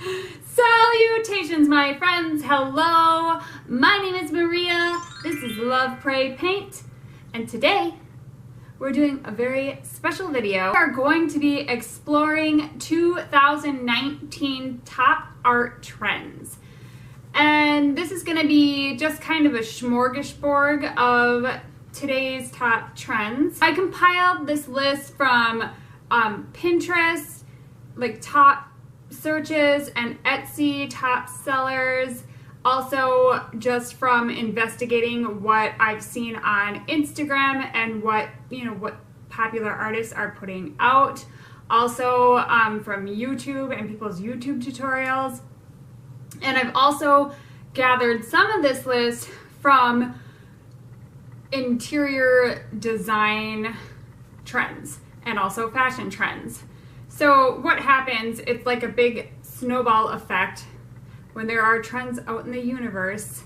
Salutations, my friends. Hello. My name is Maria. This is Love, Pray, Paint. And today we're doing a very special video. We are going to be exploring 2019 top art trends. And this is going to be just kind of a smorgasbord of today's top trends. I compiled this list from Pinterest, like top searches, and Etsy top sellers. Also just from investigating what I've seen on Instagram and what popular artists are putting out. Also from YouTube and people's YouTube tutorials. And I've also gathered some of this list from interior design trends and also fashion trends. So what happens, it's like a big snowball effect when there are trends out in the universe.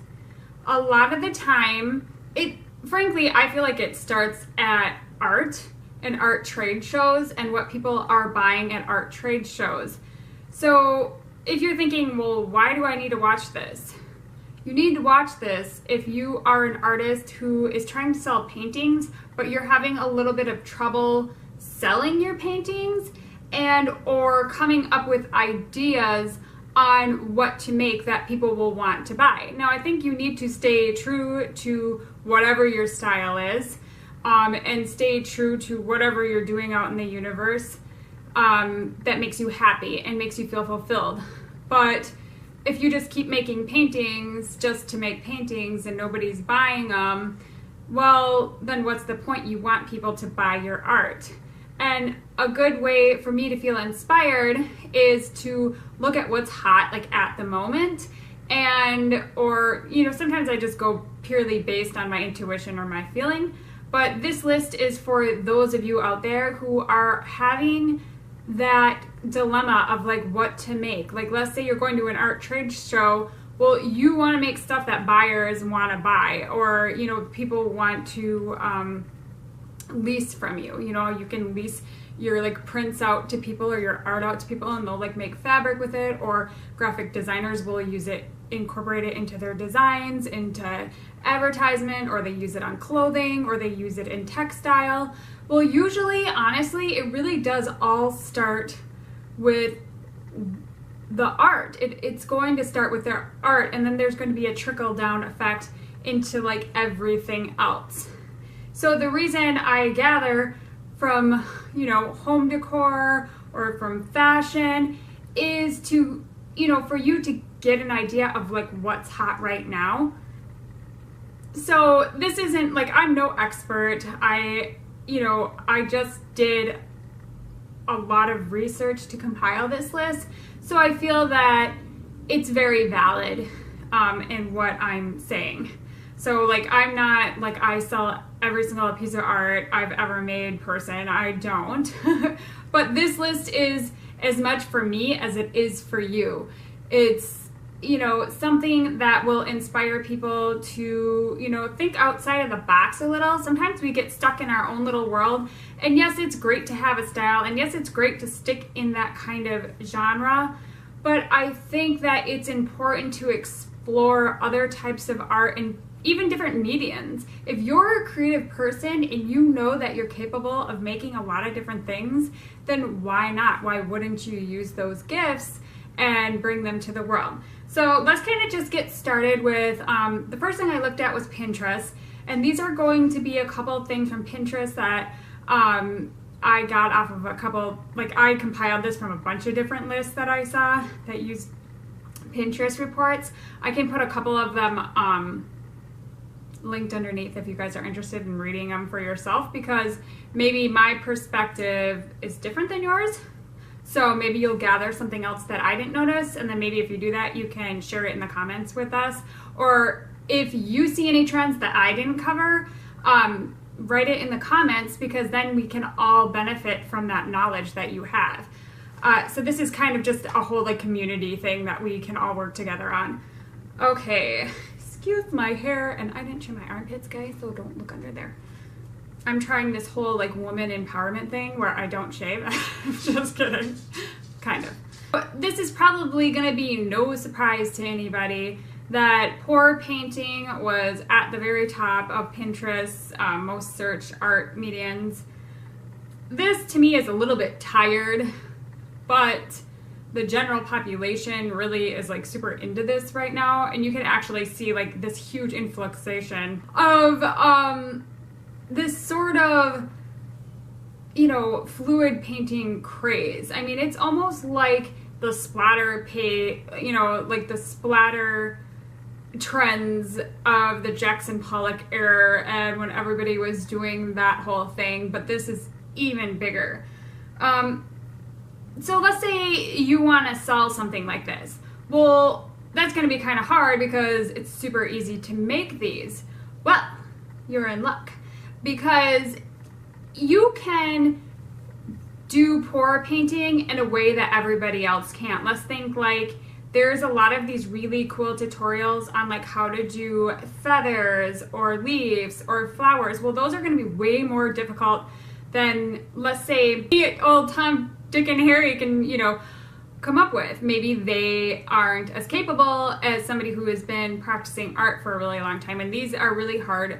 A lot of the time, frankly, I feel like it starts at art and art trade shows and what people are buying at art trade shows. So if you're thinking, well, why do I need to watch this? You need to watch this if you are an artist who is trying to sell paintings, but you're having a little bit of trouble selling your paintings and or coming up with ideas on what to make that people will want to buy. Now, I think you need to stay true to whatever your style is and stay true to whatever you're doing out in the universe that makes you happy and makes you feel fulfilled. But if you just keep making paintings just to make paintings and nobody's buying them, well, then what's the point? You want people to buy your art. And a good way for me to feel inspired is to look at what's hot, like at the moment, or sometimes I just go purely based on my intuition or my feeling. But this list is for those of you out there who are having that dilemma of like what to make. Like, let's say you're going to an art trade show. Well, you want to make stuff that buyers want to buy, or people want to lease from you. You can lease your like prints out to people or your art out to people, and they'll like make fabric with it, or graphic designers will use it, incorporate it into their designs, into advertisement, or they use it on clothing, or they use it in textile. Well, usually, honestly, it really does all start with the art. It's going to start with their art, and then there's going to be a trickle down effect into like everything else. So the reason I gather from, home decor or from fashion is to, for you to get an idea of like what's hot right now. So this isn't like, I'm no expert. I just did a lot of research to compile this list. So I feel that it's very valid in what I'm saying. So like, I'm not like I sell every single piece of art I've ever made person. I don't. But this list is as much for me as it is for you. It's, something that will inspire people to, think outside of the box a little. Sometimes we get stuck in our own little world. And yes, it's great to have a style. And yes, it's great to stick in that kind of genre. But I think that it's important to explore other types of art and even different mediums. If you're a creative person and you know that you're capable of making a lot of different things, then why not? Why wouldn't you use those gifts and bring them to the world? So let's kind of just get started with, the first thing I looked at was Pinterest. And these are going to be a couple of things from Pinterest that I got off of a couple, like I compiled this from a bunch of different lists that I saw that use Pinterest reports. I can put a couple of them linked underneath if you guys are interested in reading them for yourself, because maybe my perspective is different than yours. So maybe you'll gather something else that I didn't notice, and then maybe if you do that, you can share it in the comments with us. Or if you see any trends that I didn't cover, write it in the comments, because then we can all benefit from that knowledge that you have. So this is kind of just a whole like community thing that we can all work together on. Okay. Excuse my hair, and I didn't trim my armpits, guys, so don't look under there. I'm trying this whole like woman empowerment thing where I don't shave. I'm just kidding. Kind of. This is probably going to be no surprise to anybody that pour painting was at the very top of Pinterest's most searched art medians. This to me is a little bit tired, but the general population really is like super into this right now, and you can actually see like this huge influxation of this sort of, you know, fluid painting craze. I mean, it's almost like the splatter like the splatter trends of the Jackson Pollock era, and when everybody was doing that whole thing, but this is even bigger. So let's say you want to sell something like this. Well, that's going to be kind of hard because it's super easy to make these. Well, you're in luck, because you can do pour painting in a way that everybody else can't. Let's think like there's a lot of these really cool tutorials on like how to do feathers or leaves or flowers. Well, those are going to be way more difficult than, let's say, old Tom, Dick, and Harry can, you know, come up with. Maybe they aren't as capable as somebody who has been practicing art for a really long time, and these are really hard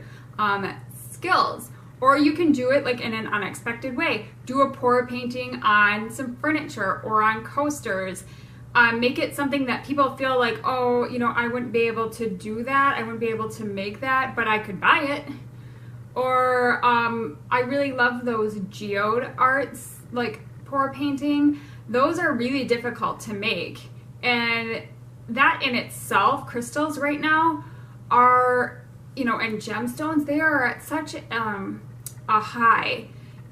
skills. Or you can do it like in an unexpected way. Do a pour painting on some furniture or on coasters. Make it something that people feel like, oh, you know, I wouldn't be able to do that. I wouldn't be able to make that, but I could buy it. Or I really love those Geode Arts, like pour painting. Those are really difficult to make, and that in itself, crystals right now are, you know, and gemstones, they are at such a high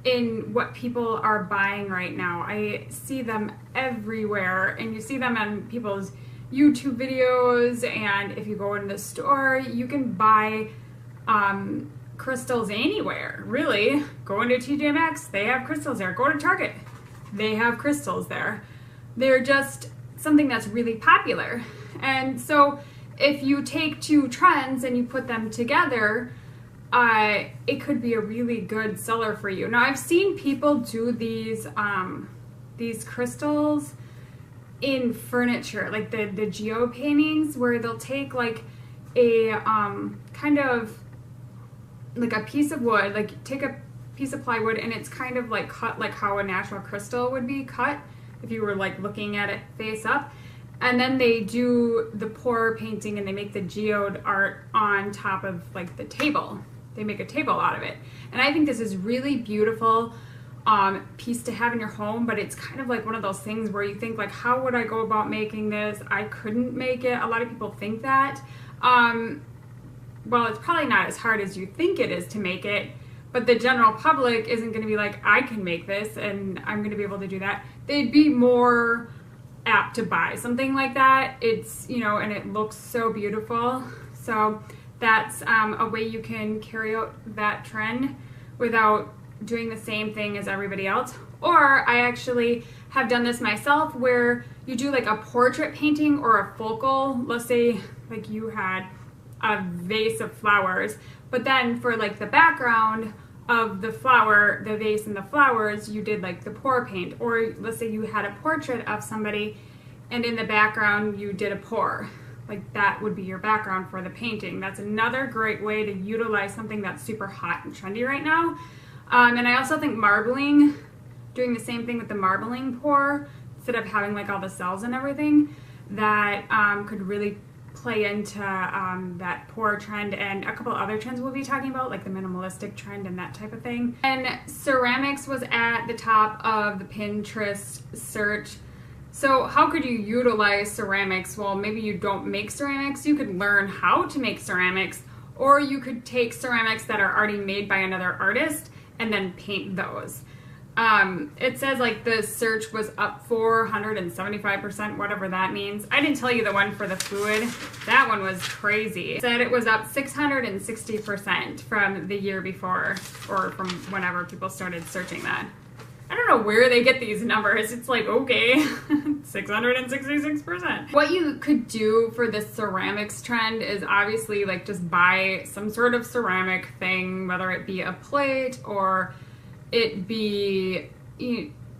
in what people are buying right now. I see them everywhere, and you see them on people's YouTube videos, and if you go in the store, you can buy crystals anywhere, really. Go into TJ Maxx, they have crystals there. Go to Target, they have crystals there. They're just something that's really popular. And so if you take two trends and you put them together, it could be a really good seller for you. Now, I've seen people do these crystals in furniture, like the geo paintings, where they'll take like a kind of like a piece of wood, like take a piece of plywood, and it's kind of like cut like how a natural crystal would be cut if you were like looking at it face up. And then they do the pour painting and they make the geode art on top of like the table. They make a table out of it. And I think this is really beautiful piece to have in your home, but it's kind of like one of those things where you think like, how would I go about making this? I couldn't make it. A lot of people think that. Well, it's probably not as hard as you think it is to make it, but the general public isn't going to be like, I can make this and I'm going to be able to do that. They'd be more apt to buy something like that. It's, you know, and it looks so beautiful. So that's a way you can carry out that trend without doing the same thing as everybody else. Or I actually have done this myself, where you do like a portrait painting or a focal. Let's say like you had a vase of flowers, but then for like the background of the flower, the vase and the flowers, you did like the pour paint. Or let's say you had a portrait of somebody and in the background you did a pour. Like that would be your background for the painting. That's another great way to utilize something that's super hot and trendy right now. And I also think marbling, doing the same thing with the marbling pour, instead of having like all the cells and everything, that could really play into that pour trend and a couple other trends we'll be talking about, like the minimalistic trend and that type of thing. And ceramics was at the top of the Pinterest search. So how could you utilize ceramics? Well, maybe you don't make ceramics. You could learn how to make ceramics, or you could take ceramics that are already made by another artist and then paint those. It says like the search was up 475%, whatever that means. I didn't tell you the one for the fluid. That one was crazy. It said it was up 660% from the year before, or from whenever people started searching that. I don't know where they get these numbers. It's like, okay, 666%. What you could do for this ceramics trend is obviously like just buy some sort of ceramic thing, whether it be a plate or it be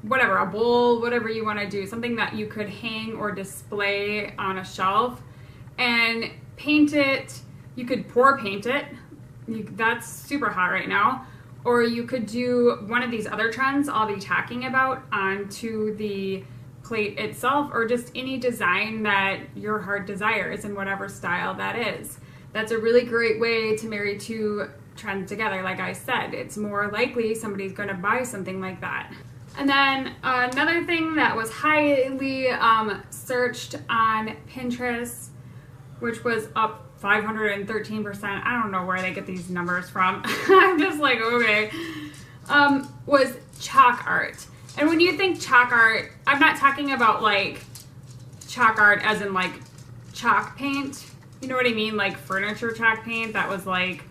whatever, a bowl, whatever you want to do, something that you could hang or display on a shelf, and paint it. You could pour paint it. That's super hot right now. Or you could do one of these other trends I'll be talking about onto the plate itself, or just any design that your heart desires in whatever style that is. That's a really great way to marry two trends together. Like I said, it's more likely somebody's going to buy something like that. And then another thing that was highly searched on Pinterest, which was up 513%, I don't know where they get these numbers from, I'm just like, okay, was chalk art. And when you think chalk art, I'm not talking about like chalk art as in like chalk paint, you know what I mean, like furniture chalk paint that was like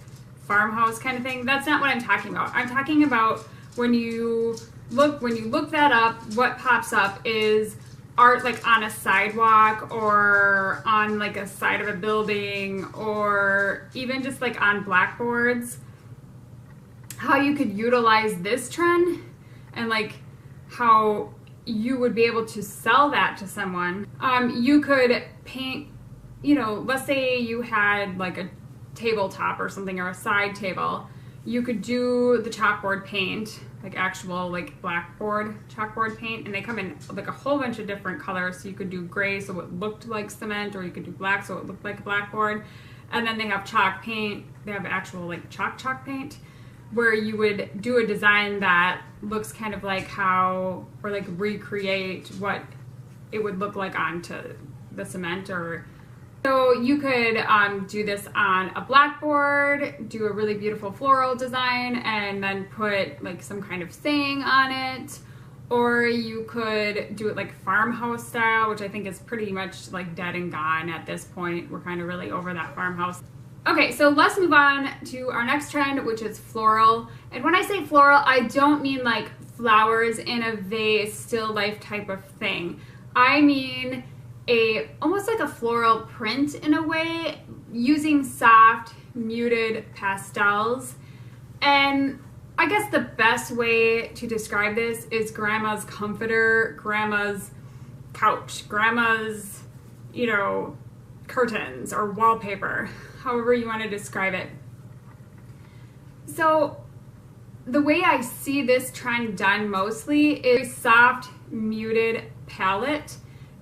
farmhouse kind of thing. That's not what I'm talking about. I'm talking about when you look that up, what pops up is art like on a sidewalk or on like a side of a building, or even just like on blackboards. How you could utilize this trend and like how you would be able to sell that to someone. You could paint, you know, let's say you had like a tabletop or something, or a side table. You could do the chalkboard paint, like actual like blackboard chalkboard paint, and they come in like a whole bunch of different colors. So you could do gray so it looked like cement, or you could do black so it looked like a blackboard. And then they have chalk paint, they have actual like chalk paint, where you would do a design that looks kind of like how, or like recreate what it would look like onto the cement. Or so you could do this on a blackboard, do a really beautiful floral design, and then put like some kind of saying on it. Or you could do it like farmhouse style, which I think is pretty much like dead and gone at this point. We're kind of really over that farmhouse. Okay, so let's move on to our next trend, which is floral. And when I say floral, I don't mean like flowers in a vase, still life type of thing. I mean almost like a floral print in a way, using soft, muted pastels. And I guess the best way to describe this is grandma's comforter, grandma's couch, grandma's, you know, curtains or wallpaper, however you want to describe it. So the way I see this trend done mostly is soft, muted palette.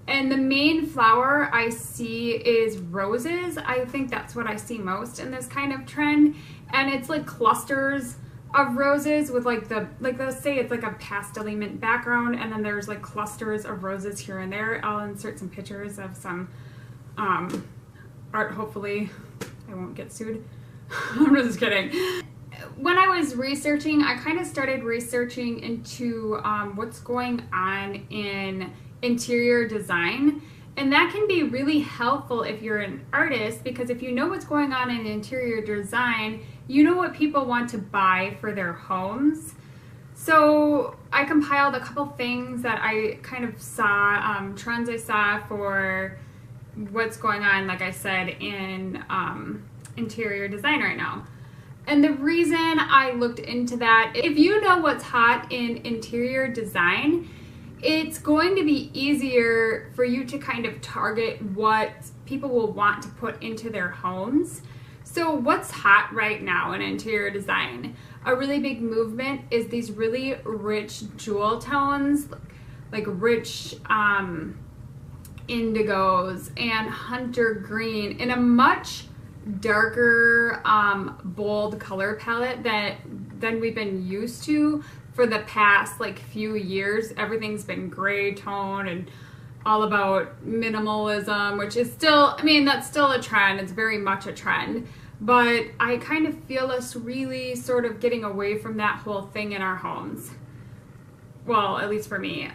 And the main flower I see is roses. I think that's what I see most in this kind of trend. And it's like clusters of roses with like let's say it's like a pastel-y mint background, and then there's like clusters of roses here and there. I'll insert some pictures of some art, hopefully I won't get sued. I'm just kidding. When I was researching, I kind of started researching into what's going on in interior design, and that can be really helpful if you're an artist, because if you know what's going on in interior design, you know what people want to buy for their homes. So I compiled a couple things that I kind of saw, trends I saw for what's going on, like I said, in interior design right now. And the reason I looked into that, if you know what's hot in interior design, it's going to be easier for you to kind of target what people will want to put into their homes. So what's hot right now in interior design? A really big movement is these really rich jewel tones, like rich indigos and hunter green in a much darker, bold color palette than we've been used to for the past like few years. Everything's been gray tone and all about minimalism, which is still, I mean, that's still a trend. It's very much a trend, but I kind of feel us really sort of getting away from that whole thing in our homes. Well, at least for me.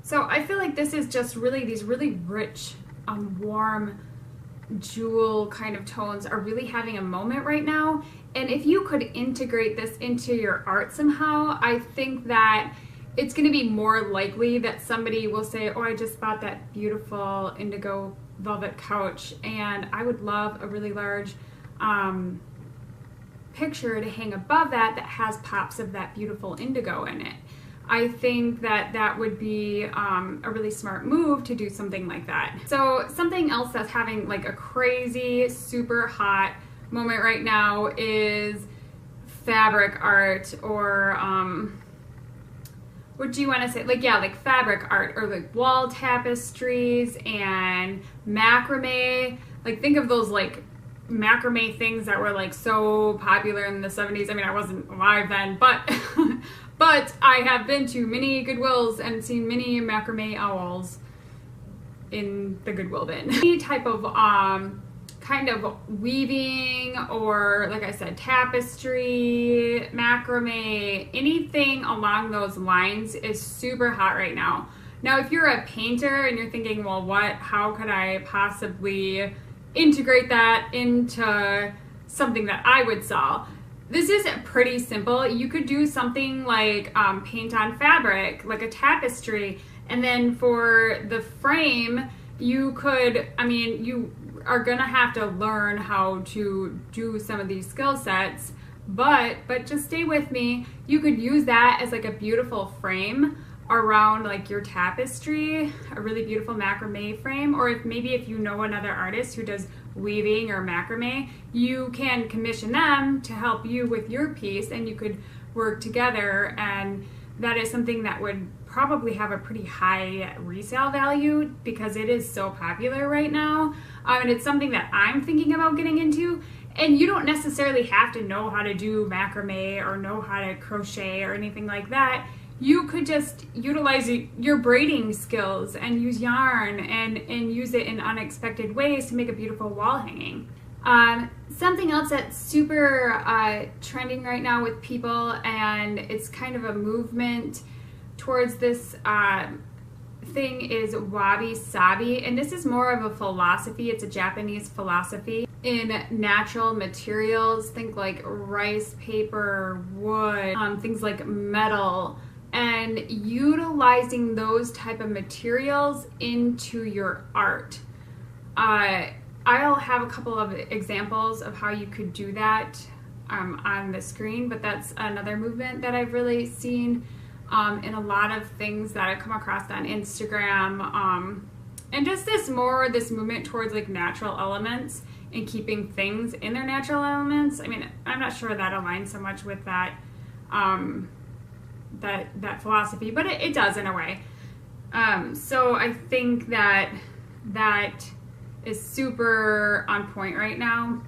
So I feel like this is just really, these really rich, warm jewel kind of tones are really having a moment right now. And if you could integrate this into your art somehow, I think that it's going to be more likely that somebody will say, oh, I just bought that beautiful indigo velvet couch, and I would love a really large picture to hang above that has pops of that beautiful indigo in it. I think that that would be a really smart move to do something like that. So something else that's having like a crazy, super hot moment right now is fabric art, or what do you want to say? Like, yeah, like fabric art, or like wall tapestries and macrame. Like, think of those like macrame things that were like so popular in the 70s. I mean, I wasn't alive then, but but I have been to many Goodwills and seen many macrame owls in the Goodwill bin. Any type of kind of weaving, or like I said, tapestry, macrame, anything along those lines is super hot right now. Now, if you're a painter and you're thinking, well, how could I possibly integrate that into something that I would sell? This is pretty simple. You could do something like paint on fabric, like a tapestry, and then for the frame, you could, I mean, you are gonna have to learn how to do some of these skill sets, but just stay with me. You could use that as like a beautiful frame around like your tapestry, a really beautiful macrame frame, or if you know another artist who does weaving or macrame, you can commission them to help you with your piece, and you could work together, and that is something that would probably have a pretty high resale value because it is so popular right now. And it's something that I'm thinking about getting into. And you don't necessarily have to know how to do macrame or know how to crochet or anything like that. You could just utilize your braiding skills and use yarn and use it in unexpected ways to make a beautiful wall hanging. Something else that's super trending right now with people, and it's kind of a movement towards this thing, is Wabi Sabi. And this is more of a philosophy. It's a Japanese philosophy in natural materials. Think like rice paper, wood, things like metal, and utilizing those type of materials into your art. I'll have a couple of examples of how you could do that on the screen, but that's another movement that I've really seen in a lot of things that I come across on Instagram, and just this movement towards like natural elements and keeping things in their natural elements. I mean, I'm not sure that aligns so much with that that philosophy, but it does in a way. So I think that is super on point right now.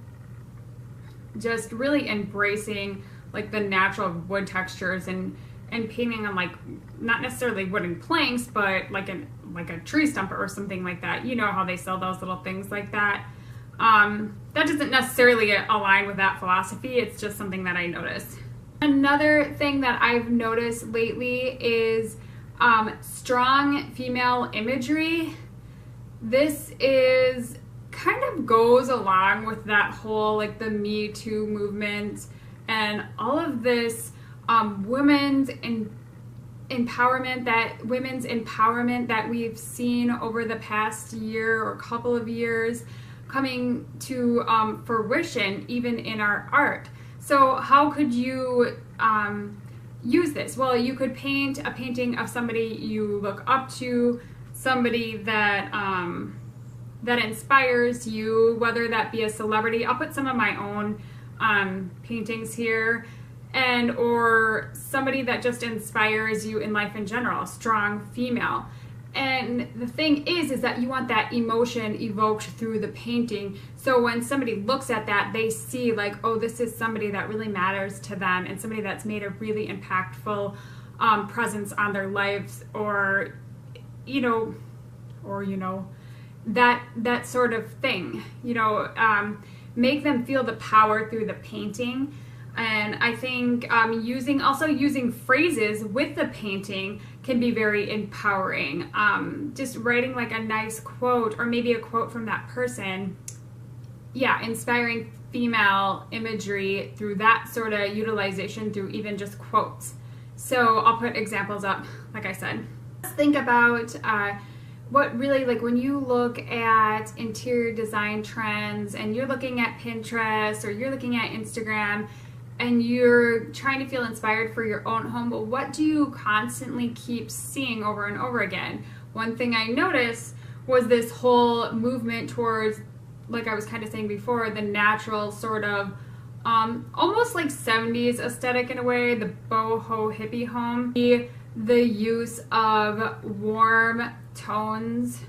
Just really embracing like the natural wood textures and painting on like not necessarily wooden planks, but like a tree stump or something like that. You know how they sell those little things like that. That doesn't necessarily align with that philosophy. It's just something that I noticed. Another thing that I've noticed lately is strong female imagery. This is kind of goes along with that whole like the Me Too movement and all of this women's empowerment that we've seen over the past year or couple of years coming to fruition even in our art. So how could you use this? Well, you could paint a painting of somebody you look up to, somebody that that inspires you, whether that be a celebrity. I'll put some of my own paintings here, and or somebody that just inspires you in life in general, strong female. And the thing is that you want that emotion evoked through the painting. So when somebody looks at that, they see like, oh, this is somebody that really matters to them, and somebody that's made a really impactful presence on their lives, or that sort of thing. Make them feel the power through the painting. And I think using phrases with the painting can be very empowering. Just writing like a nice quote, or maybe a quote from that person. Yeah, inspiring female imagery through that sort of utilization through even just quotes. So I'll put examples up, like I said. Let's think about what really, like when you look at interior design trends and you're looking at Pinterest or you're looking at Instagram, and you're trying to feel inspired for your own home, but what do you constantly keep seeing over and over again? One thing I noticed was this whole movement towards, like I was kind of saying before, the natural sort of almost like 70s aesthetic in a way, the boho hippie home. The use of warm tones,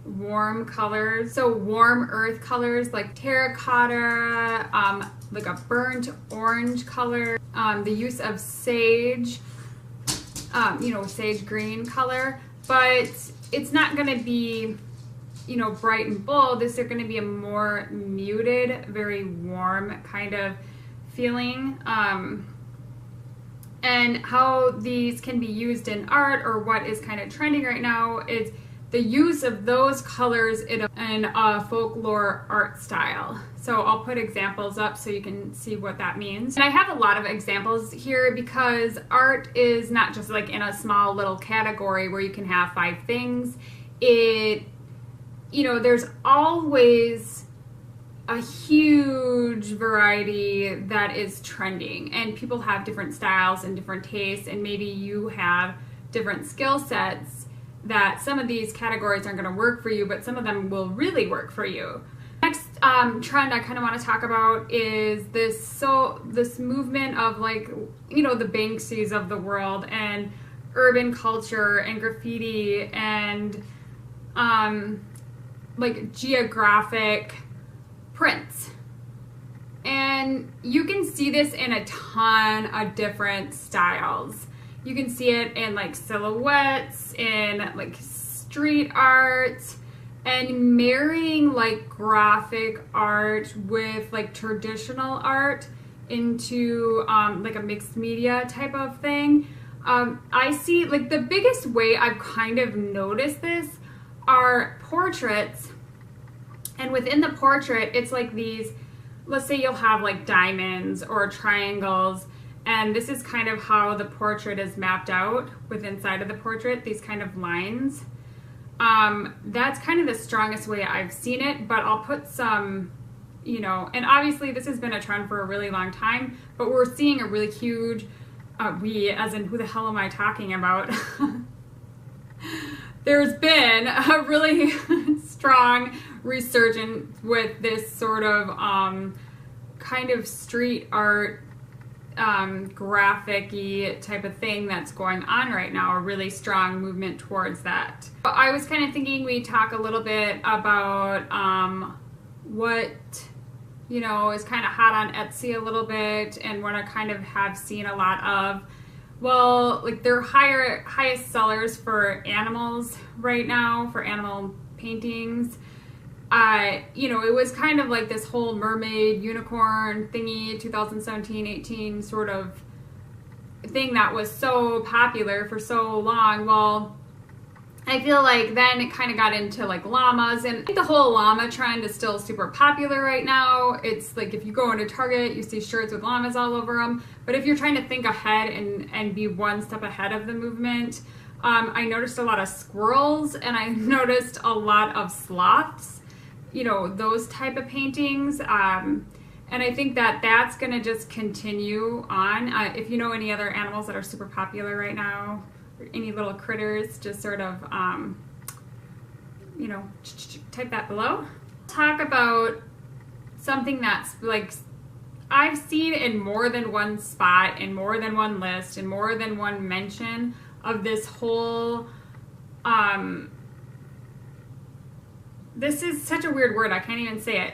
warm colors, so warm earth colors like terracotta, like a burnt orange color, the use of sage, sage green color, but it's not going to be, bright and bold. They're going to be a more muted, very warm kind of feeling. And how these can be used in art, or what is kind of trending right now, is the use of those colors in a folklore art style. So I'll put examples up so you can see what that means. And I have a lot of examples here because art is not just like in a small little category where you can have 5 things. There's always a huge variety that is trending, and people have different styles and different tastes, and maybe you have different skill sets that some of these categories aren't going to work for you, but some of them will really work for you. Next trend I kind of want to talk about is this movement of the Banksys of the world, and urban culture and graffiti, and geographic prints. And you can see this in a ton of different styles. You can see it in silhouettes, in street art, and marrying graphic art with traditional art into a mixed media type of thing. I see the biggest way I've kind of noticed this are portraits. And within the portrait, it's these, let's say you'll have diamonds or triangles, and this is kind of how the portrait is mapped out with inside of the portrait, these kind of lines. That's kind of the strongest way I've seen it, but I'll put some, and obviously this has been a trend for a really long time, but we're seeing a really huge, as in who the hell am I talking about? There's been a really strong resurgence with this sort of kind of street art, graphic-y type of thing that's going on right now, a really strong movement towards that. I was kind of thinking we'd talk a little bit about what, is kind of hot on Etsy a little bit, and what I kind of have seen a lot of. Well, they're highest sellers for animals right now, for animal paintings. It was kind of this whole mermaid unicorn thingy, 2017-18 sort of thing that was so popular for so long. Well, I feel then it kind of got into llamas, and I think the whole llama trend is still super popular right now. It's if you go into Target, you see shirts with llamas all over them. But if you're trying to think ahead and be one step ahead of the movement, I noticed a lot of squirrels, and I noticed a lot of sloths, those type of paintings. And I think that that's going to just continue on. If you know any other animals that are super popular right now, or any little critters, just sort of, type that below. Talk about something that's I've seen in more than one spot, in more than one list, in more than one mention of this whole, this is such a weird word, I can't even say it.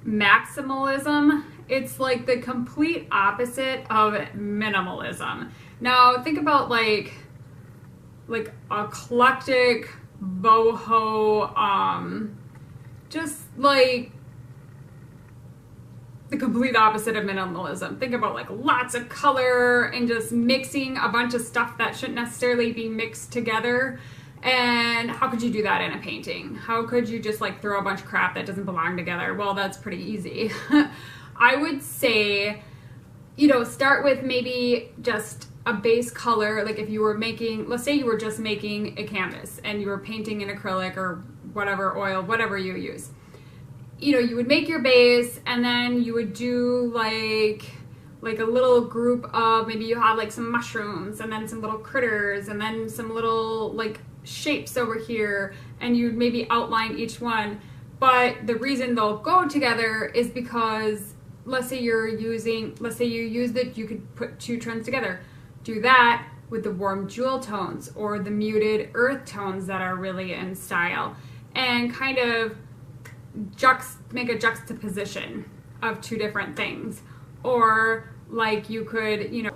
Maximalism. It's the complete opposite of minimalism. Now think about eclectic, boho, just the complete opposite of minimalism. Think about lots of color and just mixing a bunch of stuff that shouldn't necessarily be mixed together. And how could you do that in a painting? How could you just throw a bunch of crap that doesn't belong together? Well, that's pretty easy. I would say, start with maybe just a base color. If you were making, let's say you were just making a canvas and you were painting in acrylic or whatever, oil, whatever you use. You would make your base, and then you would do like a little group of, maybe you have like some mushrooms and then some little critters and then some little like shapes over here, and you maybe outline each one. But the reason they'll go together is because let's say you could put two trends together. Do that with the warm jewel tones or the muted earth tones that are really in style, and kind of make a juxtaposition of two different things. Or like you could, you know,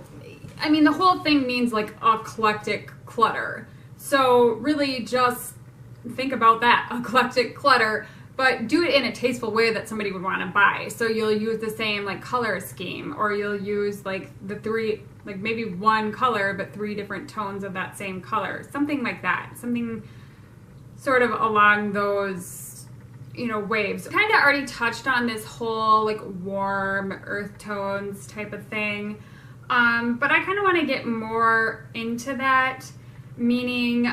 I mean, the whole thing means like eclectic clutter. So really just think about that, eclectic clutter, but do it in a tasteful way that somebody would want to buy. So you'll use the same like color scheme, or you'll use like the three, like maybe one color, but three different tones of that same color. Something like that. Something sort of along those, you know, waves. Kind of already touched on this whole like warm earth tones type of thing. But I kind of want to get more into that, meaning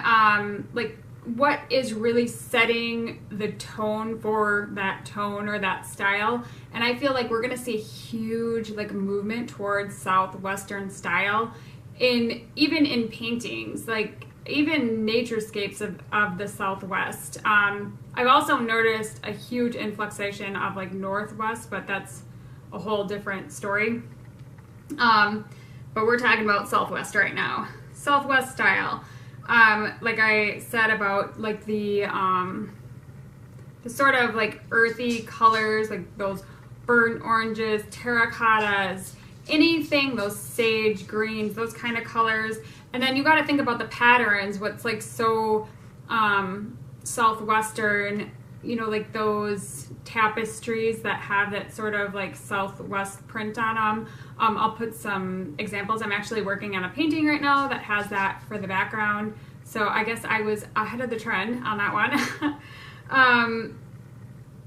like what is really setting the tone for that tone or that style. And I feel like we're going to see a huge like movement towards Southwestern style even in paintings, like even naturescapes of the Southwest. I've also noticed a huge influxation of like Northwest, but that's a whole different story. But we're talking about Southwest right now. Southwest style. Like I said about like the sort of like earthy colors, like those burnt oranges, terracottas, anything, those sage greens, those kind of colors. And then you got to think about the patterns, what's like so Southwestern, you know, like those tapestries that have that sort of like Southwest print on them. I'll put some examples. I'm actually working on a painting right now that has that for the background. So I guess I was ahead of the trend on that one.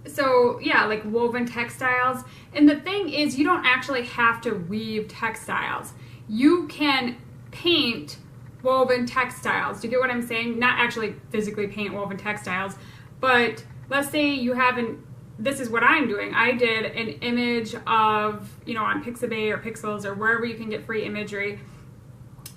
So yeah, like woven textiles. And the thing is, you don't actually have to weave textiles. You can paint woven textiles. Do you get what I'm saying? Not actually physically paint woven textiles, but let's say you haven't, this is what I'm doing. I did an image of, you know, on Pixabay or Pixels or wherever you can get free imagery,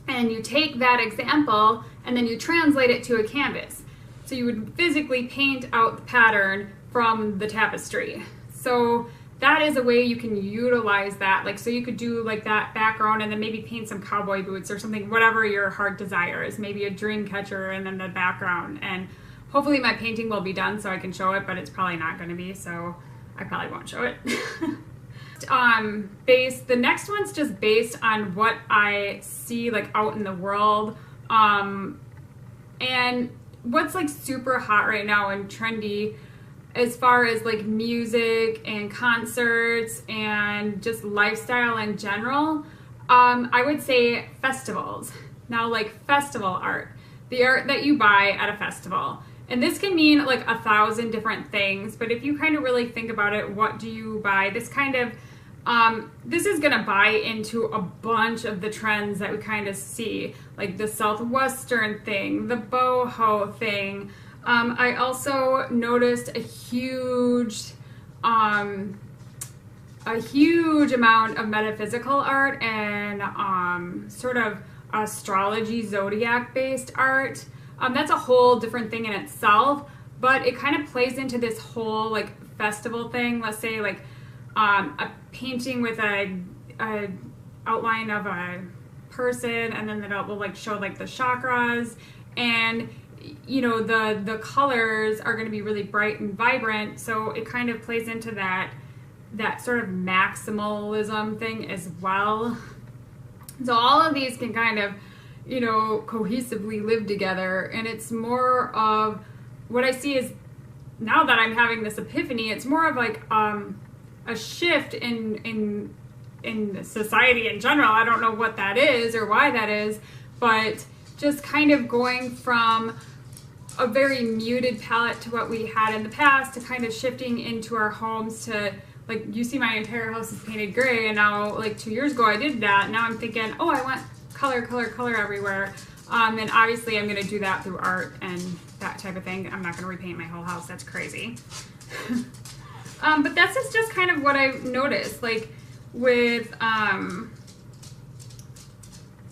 and you take that example and then you translate it to a canvas. So you would physically paint out the pattern from the tapestry. So that is a way you can utilize that. Like, so you could do like that background and then maybe paint some cowboy boots or something, whatever your heart desires, maybe a dream catcher and then the background. And hopefully my painting will be done so I can show it, but it's probably not going to be, so I probably won't show it. The next one's just based on what I see like out in the world, and what's like super hot right now and trendy as far as like music and concerts and just lifestyle in general. I would say festivals. Now, like festival art, the art that you buy at a festival. And this can mean like 1,000 different things, but if you kind of really think about it, what do you buy? This kind of, this is gonna buy into a bunch of the trends that we kind of see, like the Southwestern thing, the boho thing. I also noticed a huge amount of metaphysical art and sort of astrology, zodiac based art. That's a whole different thing in itself, but it kind of plays into this whole like festival thing. Let's say like a painting with a outline of a person, and then it will like show like the chakras, and you know the colors are going to be really bright and vibrant. So it kind of plays into that sort of maximalism thing as well. So all of these can kind of, you know, cohesively live together, and it's more of what I see is, now that I'm having this epiphany, it's more of like a shift in society in general. I don't know what that is or why that is, but just kind of going from a very muted palette to what we had in the past to kind of shifting into our homes to, like, you see my entire house is painted gray, and now like 2 years ago I did that. Now I'm thinking, oh, I want color everywhere. And obviously I'm going to do that through art and that type of thing. I'm not going to repaint my whole house. That's crazy. But that's just kind of what I've noticed. Like with,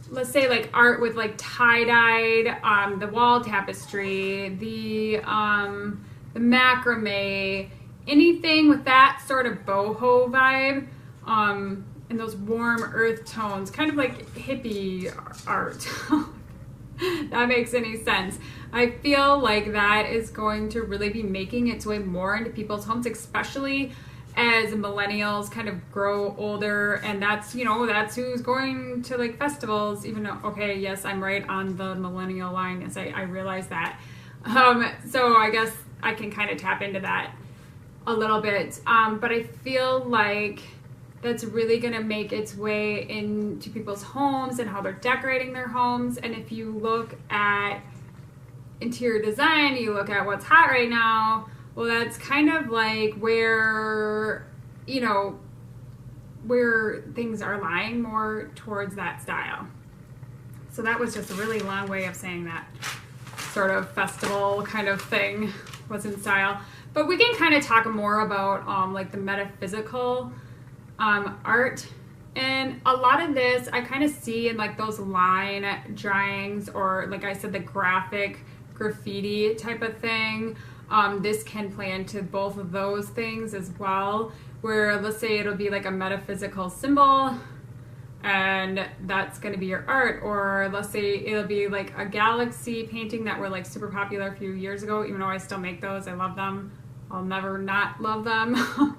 let's say like art with like tie-dyed, the wall tapestry, the macrame, anything with that sort of boho vibe, and those warm earth tones, kind of like hippie art. That makes any sense. I feel like that is going to really be making its way more into people's homes, especially as millennials kind of grow older, and that's, you know, that's who's going to like festivals, even though, okay, yes, I'm right on the millennial line, yes, I realize that. So I guess I can kind of tap into that a little bit, but I feel like that's really going to make its way into people's homes and how they're decorating their homes. And if you look at interior design, you look at what's hot right now, well, that's kind of like where, you know, where things are lying more towards that style. So that was just a really long way of saying that sort of festival kind of thing was in style. But we can kind of talk more about like the metaphysical art, and a lot of this I kind of see in like those line drawings, or like I said, the graphic graffiti type of thing. This can play into both of those things as well, where let's say it'll be like a metaphysical symbol and that's going to be your art, or let's say it'll be like a galaxy painting that were like super popular a few years ago, even though I still make those. I love them. I'll never not love them.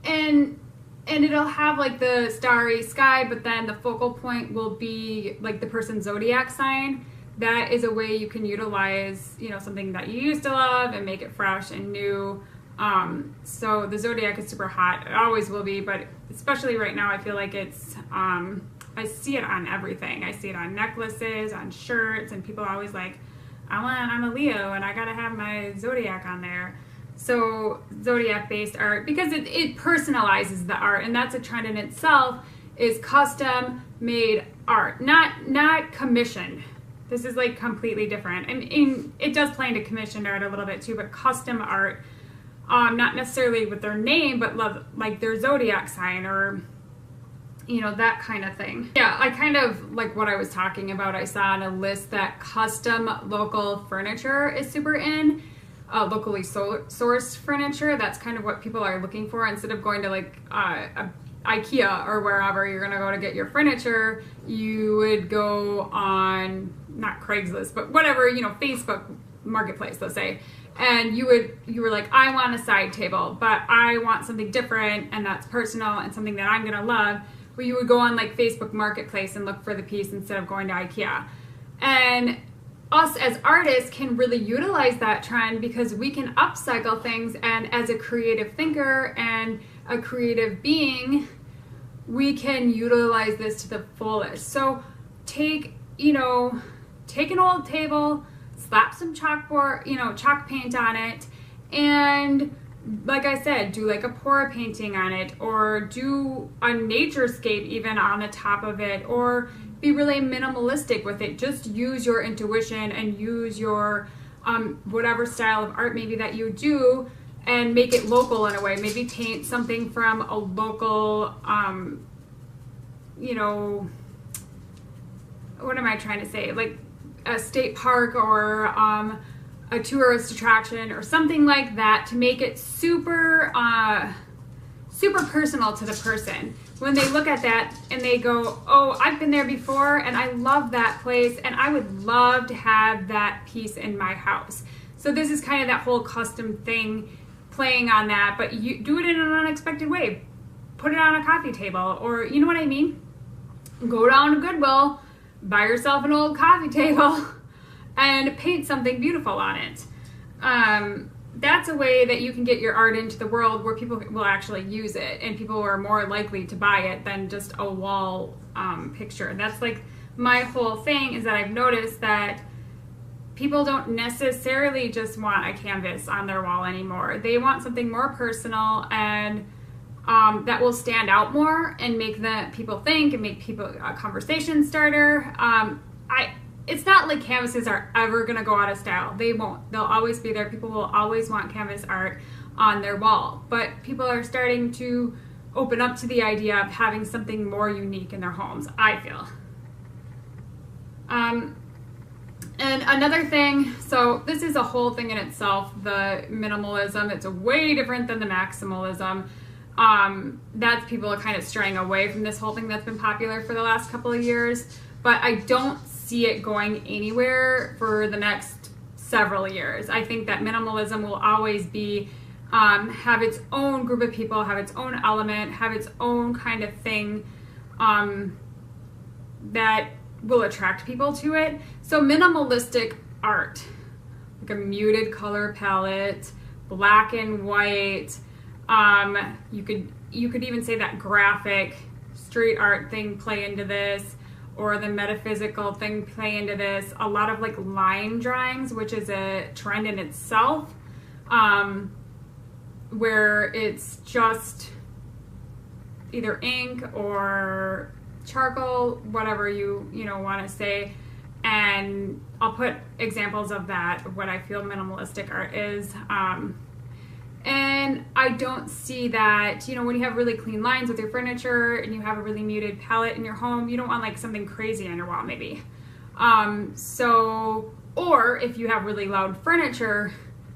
And it'll have like the starry sky, but then the focal point will be like the person's zodiac sign. That is a way you can utilize, you know, something that you used to love and make it fresh and new. So the zodiac is super hot. It always will be, but especially right now, I feel like it's, I see it on everything. I see it on necklaces, on shirts, and people are always like, I'm a Leo and I gotta have my zodiac on there. So zodiac based art, because it personalizes the art, and that's a trend in itself, is custom made art, not commissioned. This is like completely different. And it does play into commissioned art a little bit too, but custom art, not necessarily with their name, but like their zodiac sign, or, you know, that kind of thing. Yeah, I kind of like what I was talking about. I saw on a list that custom local furniture is super in. Locally sourced furniture, that's kind of what people are looking for. Instead of going to like IKEA or wherever you're gonna go to get your furniture, you would go on, not Craigslist, but whatever, you know, Facebook Marketplace, let's say, and you were like, I want a side table, but I want something different and that's personal and something that I'm gonna love. Well, you would go on like Facebook Marketplace and look for the piece instead of going to IKEA. And us as artists can really utilize that trend, because we can upcycle things, and as a creative thinker and a creative being, we can utilize this to the fullest. So take an old table, slap some chalk paint on it, and like I said, do like a pour painting on it, or do a naturescape even on the top of it, or be really minimalistic with it. Just use your intuition and use your whatever style of art maybe that you do, and make it local in a way. Maybe paint something from a local, you know, what am I trying to say? Like a state park, or a tourist attraction, or something like that, to make it super, super personal to the person. When they look at that and they go, oh, I've been there before and I love that place and I would love to have that piece in my house. So this is kind of that whole custom thing playing on that, but you do it in an unexpected way. Put it on a coffee table, or you know what I mean? Go down to Goodwill, buy yourself an old coffee table and paint something beautiful on it. That's a way that you can get your art into the world where people will actually use it, and people are more likely to buy it than just a wall picture. That's like my whole thing, is that I've noticed that people don't necessarily just want a canvas on their wall anymore. They want something more personal, and that will stand out more and make the people think, and make people a conversation starter. it's not like canvases are ever going to go out of style. They won't. They'll always be there. People will always want canvas art on their wall. But people are starting to open up to the idea of having something more unique in their homes, I feel. And another thing, so this is a whole thing in itself, the minimalism. It's way different than the maximalism. That's people are kind of straying away from this whole thing that's been popular for the last couple of years. But I don't see it going anywhere for the next several years. I think that minimalism will always be, have its own group of people, have its own element, have its own kind of thing that will attract people to it. So minimalistic art, like a muted color palette, black and white. You could even say that graphic street art thing play into this, or the metaphysical thing play into this. A lot of like line drawings, which is a trend in itself, where it's just either ink or charcoal, whatever you want to say. And I'll put examples of that, of what I feel minimalistic art is. And I don't see that, when you have really clean lines with your furniture and you have a really muted palette in your home, you don't want like something crazy on your wall maybe. Or if you have really loud furniture,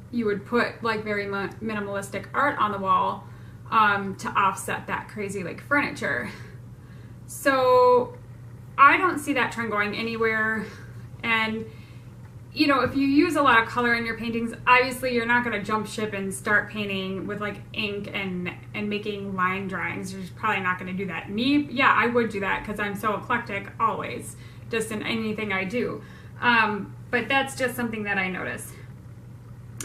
you would put like very minimalistic art on the wall to offset that crazy like furniture. So I don't see that trend going anywhere. And if you use a lot of color in your paintings, obviously you're not going to jump ship and start painting with like ink and making line drawings. You're probably not going to do that. Me, yeah, I would do that because I'm so eclectic always, just in anything I do. But that's just something that I notice.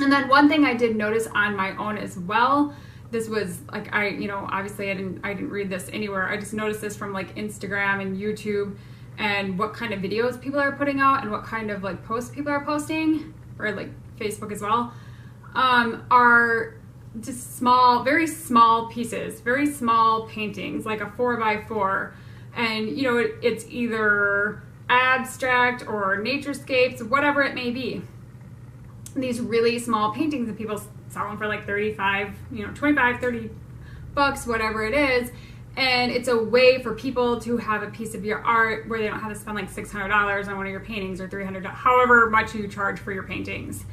And then one thing I did notice on my own as well, this was like, obviously I didn't read this anywhere. I just noticed this from like Instagram and YouTube, and what kind of videos people are putting out and what kind of like posts people are posting, or like Facebook as well, are just small, very small pieces, very small paintings, like a 4x4. And it's either abstract or naturescapes, whatever it may be. These really small paintings, and people sell them for like 35, 25, 30 bucks, whatever it is. And it's a way for people to have a piece of your art where they don't have to spend like $600 on one of your paintings, or $300, however much you charge for your paintings.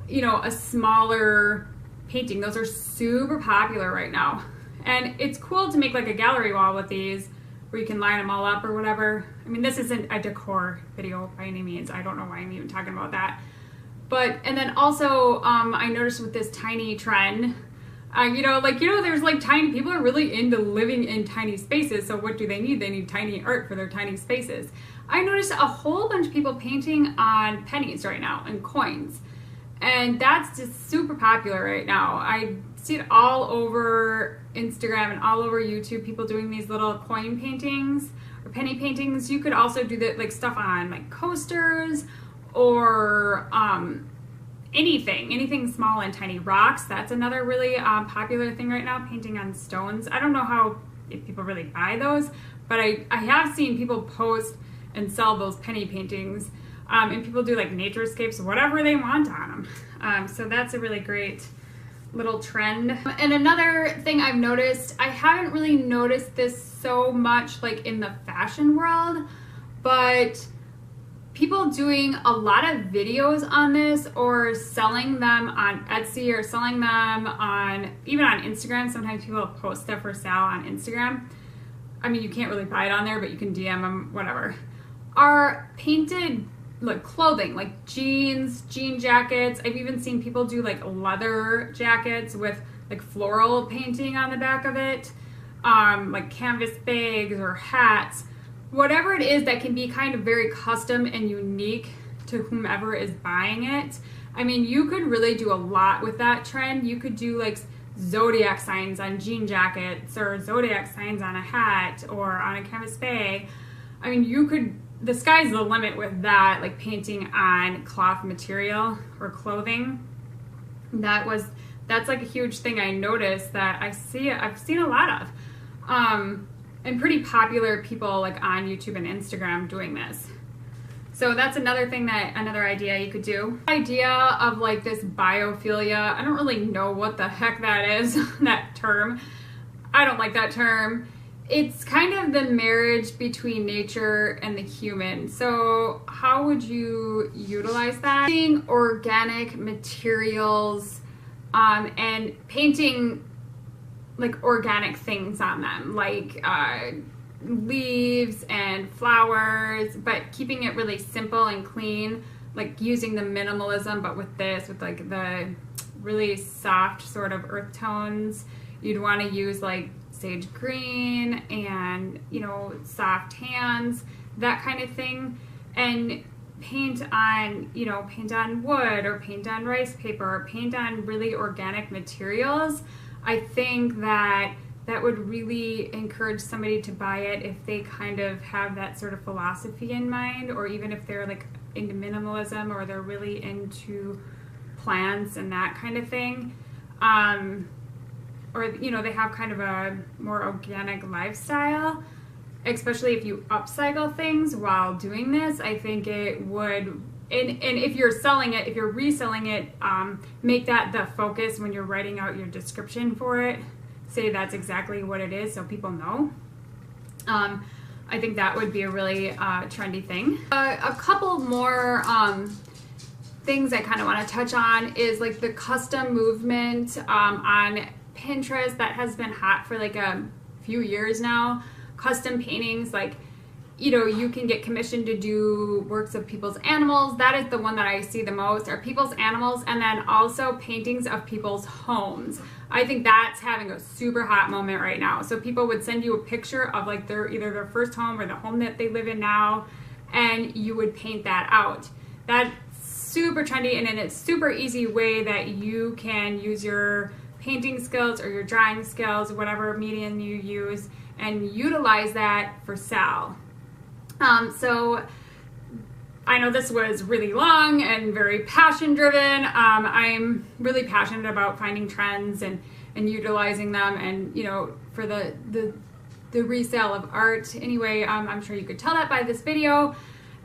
A smaller painting. Those are super popular right now. And it's cool to make like a gallery wall with these, where you can line them all up or whatever. I mean, this isn't a decor video by any means. I don't know why I'm even talking about that. And then also, I noticed with this tiny trend, there's like tiny, people are really into living in tiny spaces. So what do they need? They need tiny art for their tiny spaces. I noticed a whole bunch of people painting on pennies right now and coins. And that's just super popular right now. I see it all over Instagram and all over YouTube, people doing these little coin paintings or penny paintings. You could also do that, like stuff on like coasters, or anything small and tiny. Rocks, that's another really popular thing right now, painting on stones. I don't know if people really buy those, but I have seen people post and sell those penny paintings, and people do like naturescapes, whatever they want on them. So that's a really great little trend. And another thing I've noticed, I haven't really noticed this so much like in the fashion world, but people doing a lot of videos on this, or selling them on Etsy, or selling them even on Instagram. Sometimes people post stuff for sale on Instagram. I mean, you can't really buy it on there, but you can DM them, whatever. Are painted like clothing, like jeans, jean jackets. I've even seen people do like leather jackets with like floral painting on the back of it, like canvas bags or hats. Whatever it is that can be kind of very custom and unique to whomever is buying it. I mean, you could really do a lot with that trend. You could do like zodiac signs on jean jackets, or zodiac signs on a hat, or on a canvas bag. I mean, the sky's the limit with that, like painting on cloth material or clothing. That's like a huge thing I noticed that I've seen a lot of. And pretty popular people like on YouTube and Instagram doing this. So that's another thing another idea you could do. Idea of like this biophilia. I don't really know what the heck that is, that term. I don't like that term. It's kind of the marriage between nature and the human. So how would you utilize that? Using organic materials and painting like organic things on them, like leaves and flowers, but keeping it really simple and clean, like using the minimalism, but with like the really soft sort of earth tones. You'd want to use like sage green and, you know, soft hands, that kind of thing, and paint on, you know, paint on wood or paint on rice paper or paint on really organic materials. I think that would really encourage somebody to buy it if they kind of have that sort of philosophy in mind, or even if they're like into minimalism or they're really into plants and that kind of thing. Or, you know, they have kind of a more organic lifestyle, especially if you upcycle things while doing this. I think it would, and if you're selling it, if you're reselling it, make that the focus when you're writing out your description for it. Say that's exactly what it is so people know. I think that would be a really trendy thing. A couple more things I kind of want to touch on is like the custom movement on Pinterest that has been hot for like a few years now. Custom paintings, like, you know, you can get commissioned to do works of people's animals. That is the one that I see the most, are people's animals, and then also paintings of people's homes. I think that's having a super hot moment right now. So people would send you a picture of like either their first home or the home that they live in now, and you would paint that out. That's super trendy, and it's super easy way that you can use your painting skills or your drawing skills, whatever medium you use, and utilize that for sale. So I know this was really long and very passion driven. I'm really passionate about finding trends and utilizing them, and, you know, for the resale of art. Anyway, I'm sure you could tell that by this video.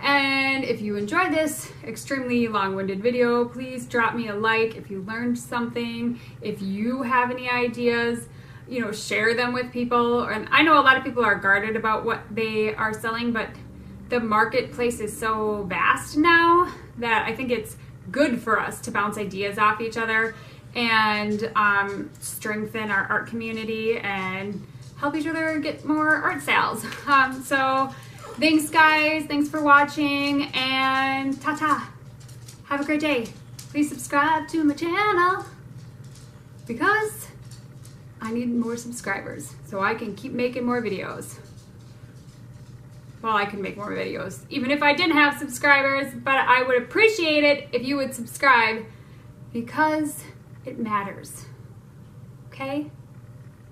And if you enjoyed this extremely long-winded video, please drop me a like if you learned something. If you have any ideas, you know, share them with people. And I know a lot of people are guarded about what they are selling, but the marketplace is so vast now that I think it's good for us to bounce ideas off each other and strengthen our art community and help each other get more art sales. So thanks guys, thanks for watching, and ta-ta. Have a great day. Please subscribe to my channel because I need more subscribers so I can keep making more videos. Well, I can make more videos even if I didn't have subscribers, but I would appreciate it if you would subscribe because it matters. Okay?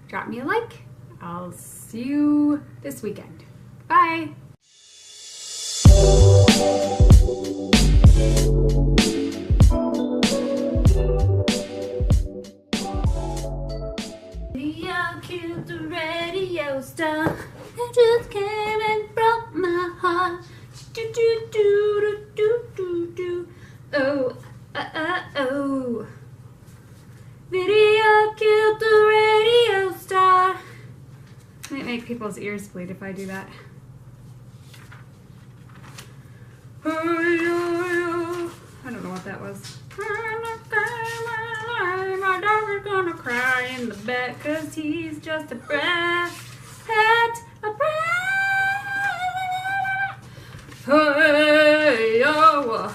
Drop me a like. I'll see you this weekend. Bye. Killed the radio star. It just came and broke my heart. Do do do do do do. Oh, oh. Video killed the radio star. Might make people's ears bleed if I do that. I don't know what that was. My dog is gonna cry in the bed cause he's just a brat. A brat. Hey, yo.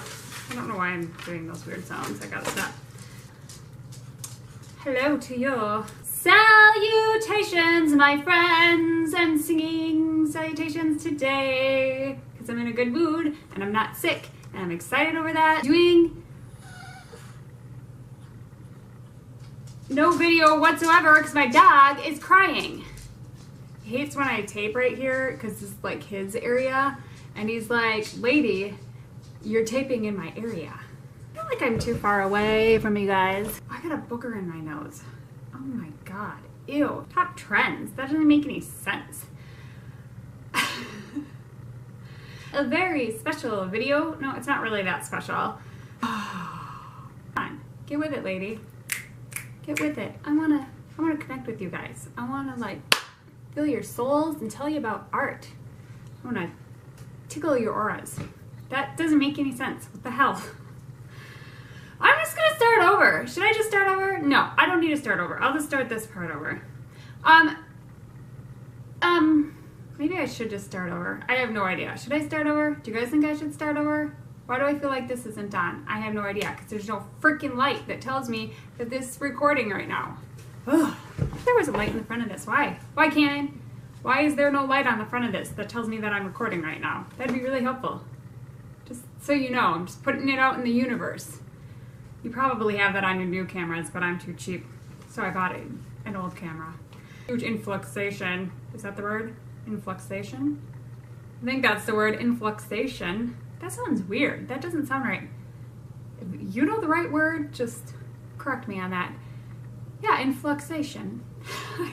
I don't know why I'm doing those weird sounds. I gotta stop. Hello to you. Salutations, my friends. I'm singing salutations today because I'm in a good mood and I'm not sick and I'm excited over that. Doing no video whatsoever because my dog is crying. He hates when I tape right here because it's like his area, and he's like, lady, you're taping in my area. I feel like I'm too far away from you guys. I got a booger in my nose. Oh my god. Ew. Top trends. That doesn't make any sense. a very special video. No, it's not really that special. Come on, get with it, lady. Get with it. I wanna connect with you guys. I wanna like feel your souls and tell you about art. I wanna tickle your auras. That doesn't make any sense. What the hell? I'm just gonna start over. Should I just start over? No, I don't need to start over. I'll just start this part over. Maybe I should just start over. I have no idea. Should I start over? Do you guys think I should start over? Why do I feel like this isn't on? I have no idea, because there's no freaking light that tells me that this is recording right now. Ugh. If there was a light in the front of this, why? Why can't? Why is there no light on the front of this that tells me that I'm recording right now? That'd be really helpful. Just so you know, I'm just putting it out in the universe. You probably have that on your new cameras, but I'm too cheap, so I bought an old camera. Huge influxation. Is that the word? Influxation? I think that's the word, influxation. That sounds weird. That doesn't sound right. If you know the right word, just correct me on that. Yeah, influxation. I